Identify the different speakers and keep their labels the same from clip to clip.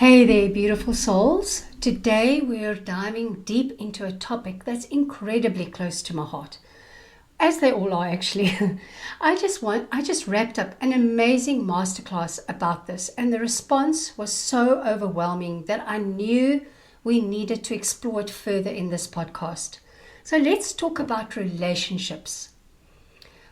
Speaker 1: Hey there, beautiful souls. Today we're diving deep into a topic that's incredibly close to my heart, as they all are actually. I just wrapped up an amazing masterclass about this, and the response was so overwhelming that I knew we needed to explore it further in this podcast. So let's talk about relationships.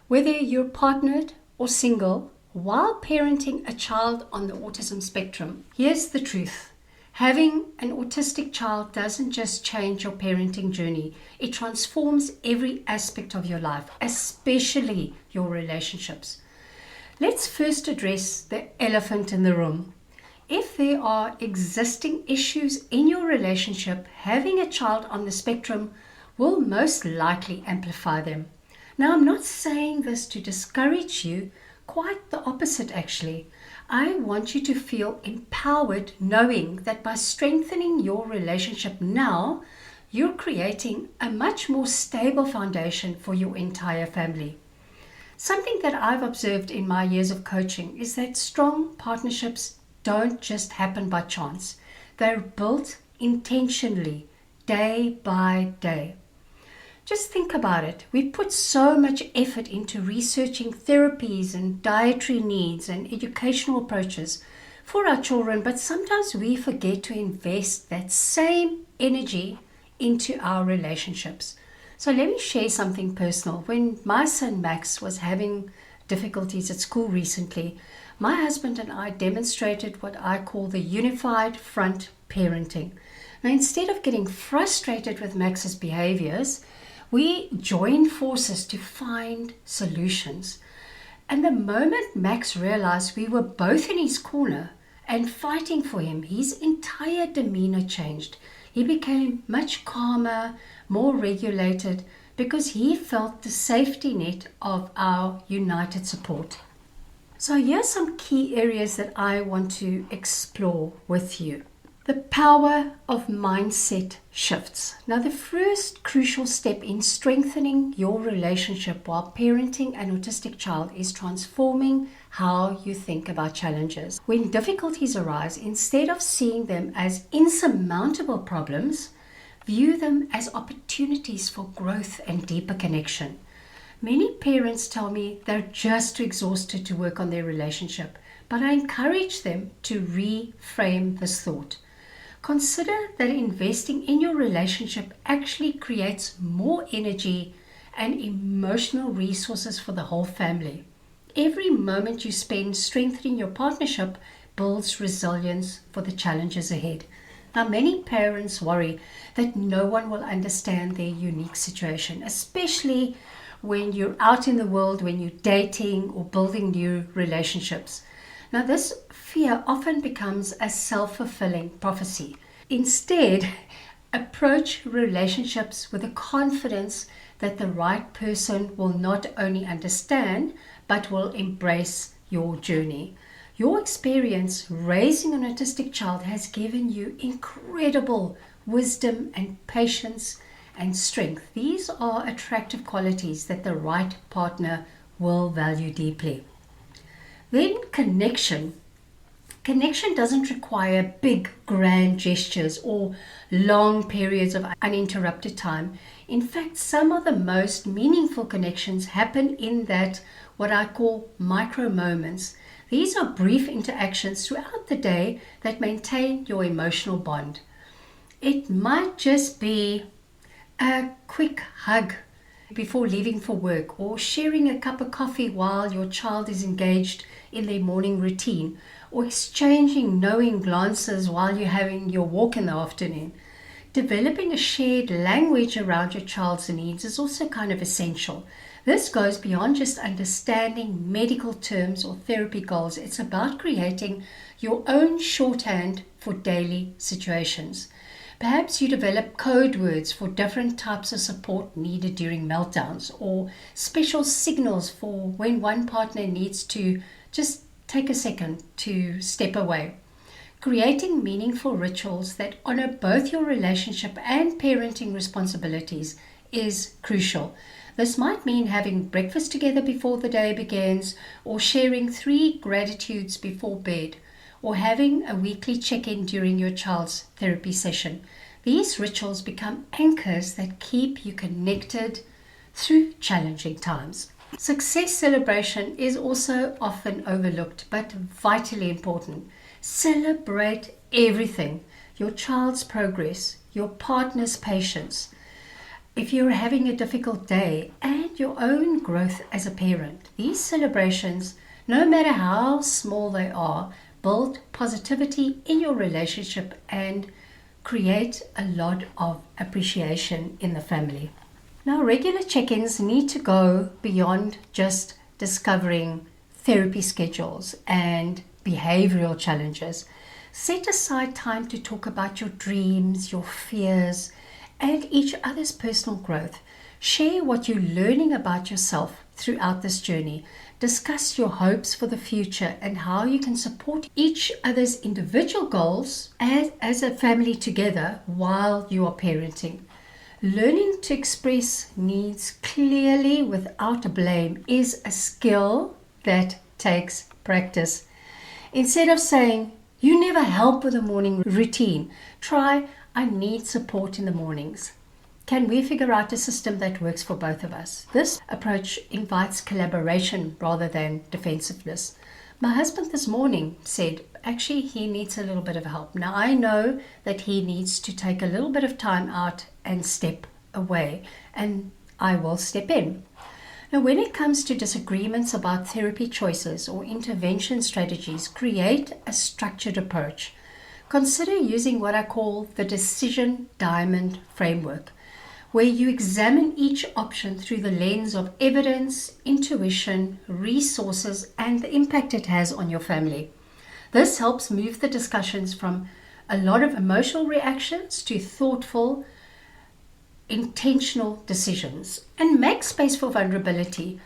Speaker 1: Whether you're partnered or single, while parenting a child on the autism spectrum, here's the truth. Having an autistic child doesn't just change your parenting journey, it transforms every aspect of your life, especially your relationships. Let's first address the elephant in the room. If there are existing issues in your relationship, having a child on the spectrum will most likely amplify them. Now, I'm not saying this to discourage you, quite the opposite actually. I want you to feel empowered knowing that by strengthening your relationship now, you're creating a much more stable foundation for your entire family. Something that I've observed in my years of coaching is that strong partnerships don't just happen by chance. They're built intentionally, day by day. Just think about it. We put so much effort into researching therapies and dietary needs and educational approaches for our children, but sometimes we forget to invest that same energy into our relationships. So let me share something personal. When my son Max was having difficulties at school recently, my husband and I demonstrated what I call the unified front parenting. Now, instead of getting frustrated with Max's behaviors, we joined forces to find solutions. And the moment Max realized we were both in his corner and fighting for him, his entire demeanor changed. He became much calmer, more regulated, because he felt the safety net of our united support. So here's some key areas that I want to explore with you. The power of mindset shifts. Now, the first crucial step in strengthening your relationship while parenting an autistic child is transforming how you think about challenges. When difficulties arise, instead of seeing them as insurmountable problems, view them as opportunities for growth and deeper connection. Many parents tell me they're just too exhausted to work on their relationship, but I encourage them to reframe this thought. Consider that investing in your relationship actually creates more energy and emotional resources for the whole family. Every moment you spend strengthening your partnership builds resilience for the challenges ahead. Now, many parents worry that no one will understand their unique situation, especially when you're out in the world, when you're dating or building new relationships. Now, this fear often becomes a self-fulfilling prophecy. Instead, approach relationships with the confidence that the right person will not only understand, but will embrace your journey. Your experience raising an autistic child has given you incredible wisdom and patience and strength. These are attractive qualities that the right partner will value deeply. Then connection. Connection doesn't require big, grand gestures or long periods of uninterrupted time. In fact, some of the most meaningful connections happen in that what I call micro moments. These are brief interactions throughout the day that maintain your emotional bond. It might just be a quick hug before leaving for work, or sharing a cup of coffee while your child is engaged in their morning routine, or exchanging knowing glances while you're having your walk in the afternoon. Developing a shared language around your child's needs is also kind of essential. This goes beyond just understanding medical terms or therapy goals. It's about creating your own shorthand for daily situations. Perhaps you develop code words for different types of support needed during meltdowns, or special signals for when one partner needs to just take a second to step away. Creating meaningful rituals that honor both your relationship and parenting responsibilities is crucial. This might mean having breakfast together before the day begins, or sharing 3 gratitudes before bed, or having a weekly check-in during your child's therapy session. These rituals become anchors that keep you connected through challenging times. Success celebration is also often overlooked, but vitally important. Celebrate everything: your child's progress, your partner's patience, if you're having a difficult day, and your own growth as a parent. These celebrations, no matter how small they are, build positivity in your relationship and create a lot of appreciation in the family. Now, regular check-ins need to go beyond just discovering therapy schedules and behavioral challenges. Set aside time to talk about your dreams, your fears, and each other's personal growth. Share what you're learning about yourself throughout this journey. Discuss your hopes for the future and how you can support each other's individual goals as a family together while you are parenting. Learning to express needs clearly without blame is a skill that takes practice. Instead of saying, "You never help with the morning routine," try, "I need support in the mornings. Can we figure out a system that works for both of us?" This approach invites collaboration rather than defensiveness. My husband this morning said, actually, he needs a little bit of help. Now, I know that he needs to take a little bit of time out and step away, and I will step in. Now, when it comes to disagreements about therapy choices or intervention strategies, create a structured approach. Consider using what I call the decision diamond framework, where you examine each option through the lens of evidence, intuition, resources, and the impact it has on your family. This helps move the discussions from a lot of emotional reactions to thoughtful, intentional decisions, and make space for vulnerability,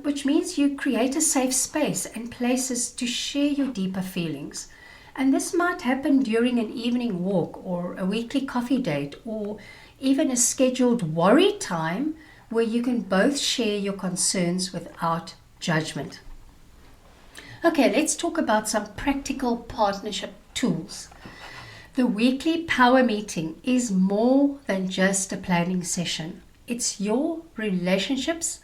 Speaker 1: which means you create a safe space and places to share your deeper feelings. And this might happen during an evening walk or a weekly coffee date or even a scheduled worry time where you can both share your concerns without judgment. Okay, let's talk about some practical partnership tools. The weekly power meeting is more than just a planning session. It's your relationship's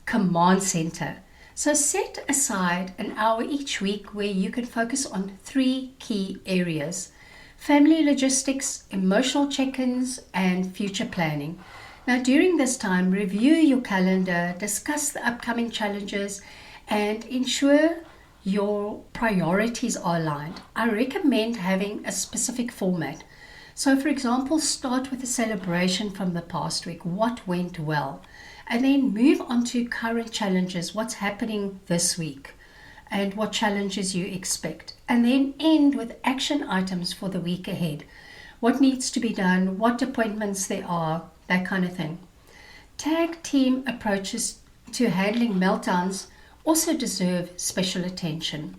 Speaker 1: command center. So set aside an hour each week where you can focus on 3 key areas: family logistics, emotional check-ins, and future planning. Now, during this time, review your calendar, discuss the upcoming challenges, and ensure your priorities are aligned. I recommend having a specific format. So, for example, start with a celebration from the past week, what went well, and then move on to current challenges, what's happening this week, and what challenges you expect. And then end with action items for the week ahead. What needs to be done, what appointments there are, that kind of thing. Tag team approaches to handling meltdowns also deserve special attention.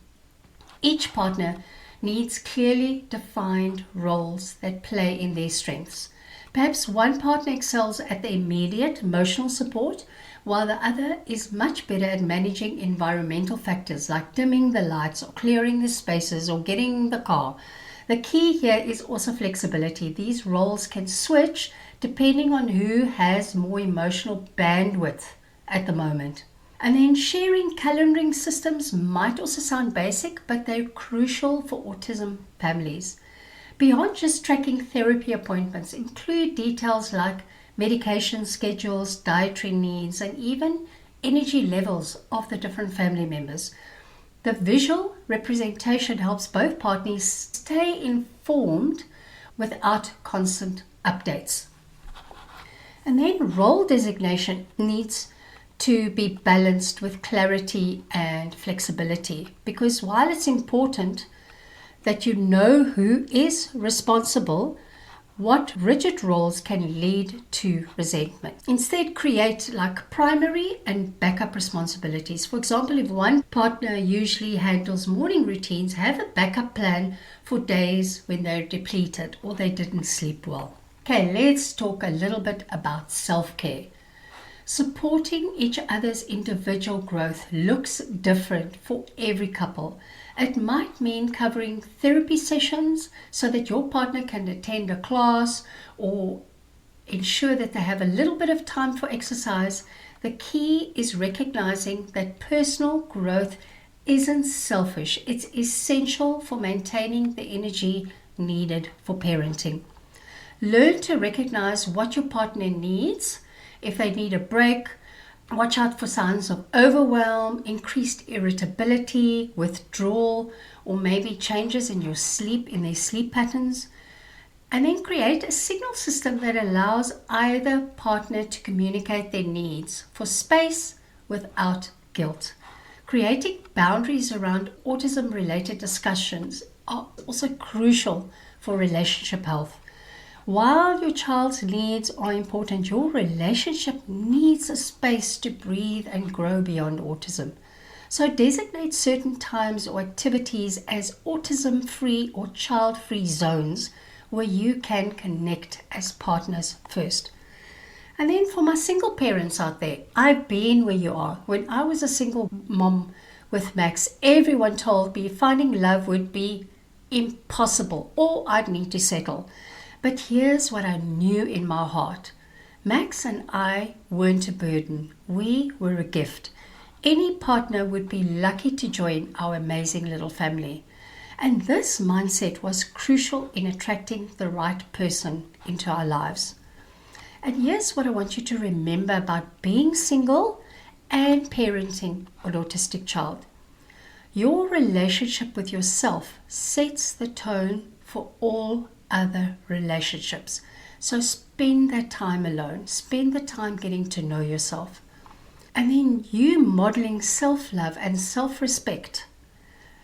Speaker 1: Each partner needs clearly defined roles that play in their strengths. Perhaps one partner excels at the immediate emotional support, while the other is much better at managing environmental factors like dimming the lights or clearing the spaces or getting the car. The key here is also flexibility. These roles can switch depending on who has more emotional bandwidth at the moment. And then sharing calendaring systems might also sound basic, but they're crucial for autism families. Beyond just tracking therapy appointments, include details like medication schedules, dietary needs, and even energy levels of the different family members. The visual representation helps both parties stay informed without constant updates. And then role designation needs to be balanced with clarity and flexibility, because while it's important that you know who is responsible, what rigid roles can lead to resentment. Instead, create like primary and backup responsibilities. For example, if one partner usually handles morning routines, have a backup plan for days when they're depleted or they didn't sleep well. Okay, let's talk a little bit about self-care. Supporting each other's individual growth looks different for every couple. It might mean covering therapy sessions so that your partner can attend a class or ensure that they have a little bit of time for exercise. The key is recognizing that personal growth isn't selfish. It's essential for maintaining the energy needed for parenting. Learn to recognize what your partner needs. If they need a break, watch out for signs of overwhelm, increased irritability, withdrawal, or maybe changes in their sleep patterns. And then create a signal system that allows either partner to communicate their needs for space without guilt. Creating boundaries around autism-related discussions are also crucial for relationship health. While your child's needs are important, your relationship needs a space to breathe and grow beyond autism. So designate certain times or activities as autism-free or child-free zones where you can connect as partners first. And then for my single parents out there, I've been where you are. When I was a single mom with Max, everyone told me finding love would be impossible or I'd need to settle. But here's what I knew in my heart. Max and I weren't a burden. We were a gift. Any partner would be lucky to join our amazing little family. And this mindset was crucial in attracting the right person into our lives. And here's what I want you to remember about being single and parenting an autistic child. Your relationship with yourself sets the tone for all other relationships. So spend that time alone. Spend the time getting to know yourself. And then you modeling self-love and self-respect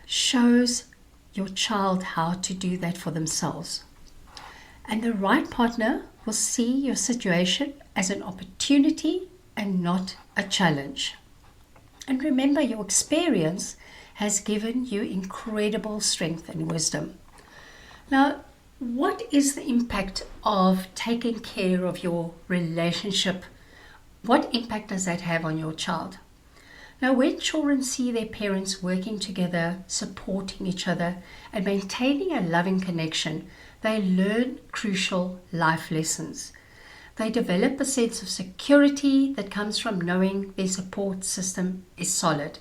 Speaker 1: shows your child how to do that for themselves. And the right partner will see your situation as an opportunity and not a challenge. And remember, your experience has given you incredible strength and wisdom. Now, what is the impact of taking care of your relationship? What impact does that have on your child? Now, when children see their parents working together, supporting each other, and maintaining a loving connection, they learn crucial life lessons. They develop a sense of security that comes from knowing their support system is solid.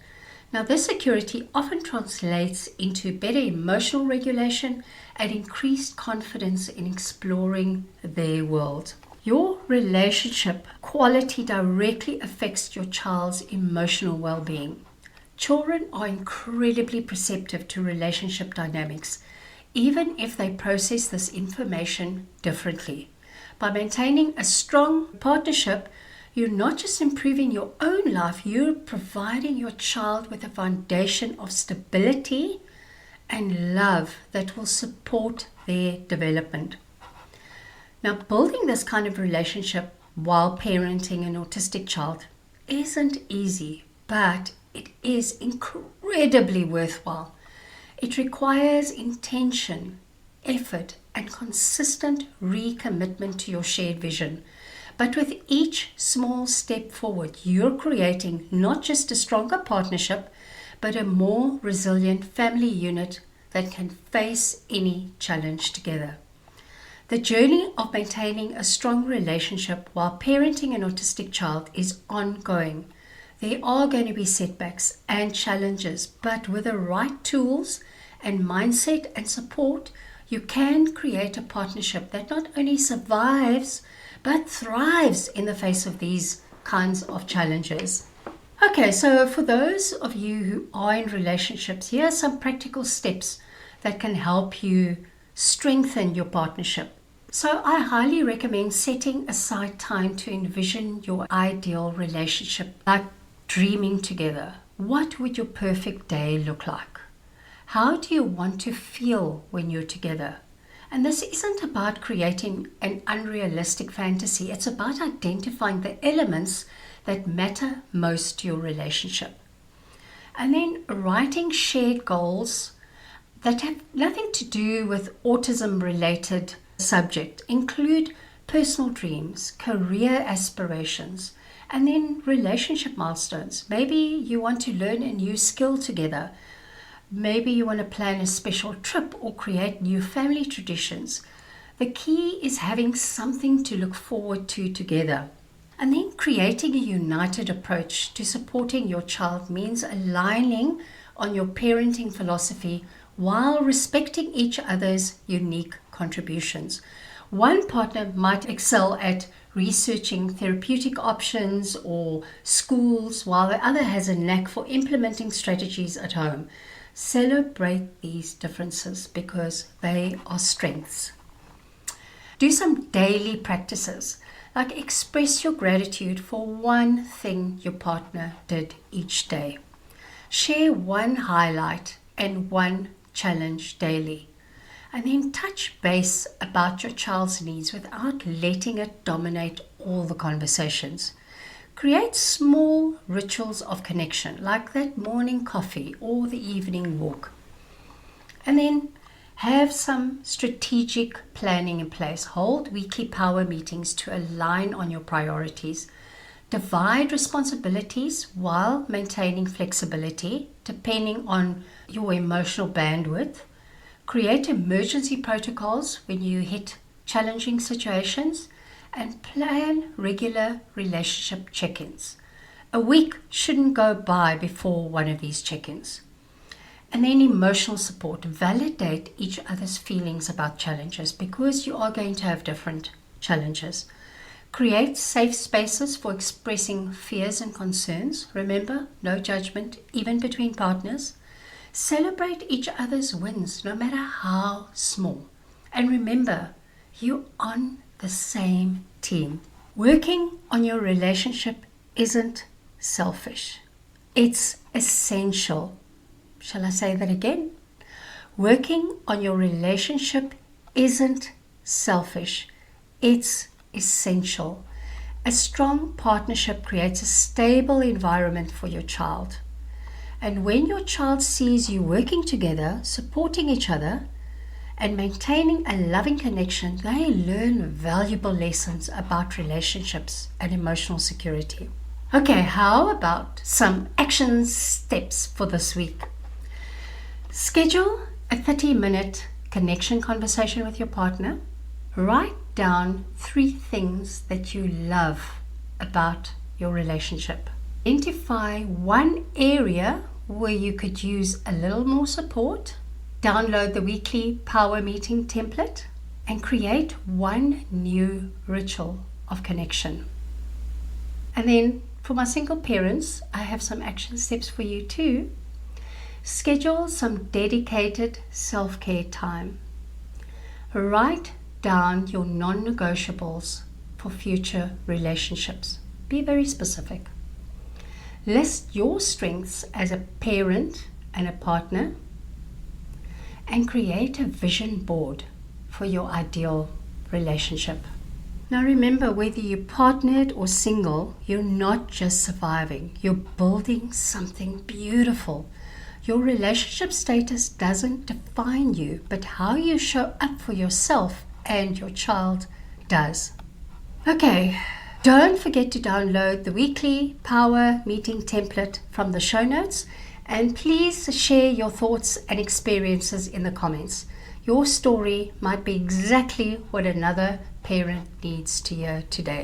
Speaker 1: Now, this security often translates into better emotional regulation and increased confidence in exploring their world. Your relationship quality directly affects your child's emotional well-being. Children are incredibly perceptive to relationship dynamics, even if they process this information differently. By maintaining a strong partnership, you're not just improving your own life, you're providing your child with a foundation of stability and love that will support their development. Now, building this kind of relationship while parenting an autistic child isn't easy, but it is incredibly worthwhile. It requires intention, effort, and consistent recommitment to your shared vision. But with each small step forward, you're creating not just a stronger partnership, but a more resilient family unit that can face any challenge together. The journey of maintaining a strong relationship while parenting an autistic child is ongoing. There are going to be setbacks and challenges, but with the right tools and mindset and support, you can create a partnership that not only survives, but thrives in the face of these kinds of challenges. Okay, so for those of you who are in relationships, here are some practical steps that can help you strengthen your partnership. So I highly recommend setting aside time to envision your ideal relationship, like dreaming together. What would your perfect day look like? How do you want to feel when you're together? And this isn't about creating an unrealistic fantasy. It's about identifying the elements that matter most to your relationship. And then writing shared goals that have nothing to do with autism-related subject. Include personal dreams, career aspirations, And then relationship milestones. Maybe you want to learn a new skill together. Maybe you want to plan a special trip or create new family traditions. The key is having something to look forward to together. And then creating a united approach to supporting your child means aligning on your parenting philosophy while respecting each other's unique contributions. One partner might excel at researching therapeutic options or schools, while the other has a knack for implementing strategies at home. Celebrate these differences because they are strengths. Do some daily practices, like express your gratitude for one thing your partner did each day. Share one highlight and one challenge daily. And then touch base about your child's needs without letting it dominate all the conversations. Create small rituals of connection, like that morning coffee or the evening walk. And then have some strategic planning in place. Hold weekly power meetings to align on your priorities. Divide responsibilities while maintaining flexibility depending on your emotional bandwidth. Create emergency protocols when you hit challenging situations, and plan regular relationship check-ins. A week shouldn't go by before one of these check-ins. And then emotional support. Validate each other's feelings about challenges because you are going to have different challenges. Create safe spaces for expressing fears and concerns. Remember, no judgment, even between partners. Celebrate each other's wins, no matter how small. And remember, you're on the same team. Working on your relationship isn't selfish. It's essential. Shall I say that again? Working on your relationship isn't selfish. It's essential. A strong partnership creates a stable environment for your child. And when your child sees you working together, supporting each other, and maintaining a loving connection, they learn valuable lessons about relationships and emotional security. Okay, how about some action steps for this week? Schedule a 30-minute connection conversation with your partner. Write down 3 things that you love about your relationship. Identify one area where you could use a little more support. Download the weekly power meeting template and create one new ritual of connection. And then for my single parents, I have some action steps for you too. Schedule some dedicated self-care time. Write down your non-negotiables for future relationships. Be very specific. List your strengths as a parent and a partner, and create a vision board for your ideal relationship. Now remember, whether you're partnered or single, you're not just surviving, you're building something beautiful. Your relationship status doesn't define you, but how you show up for yourself and your child does. Okay, don't forget to download the weekly power meeting template from the show notes, and please share your thoughts and experiences in the comments. Your story might be exactly what another parent needs to hear today.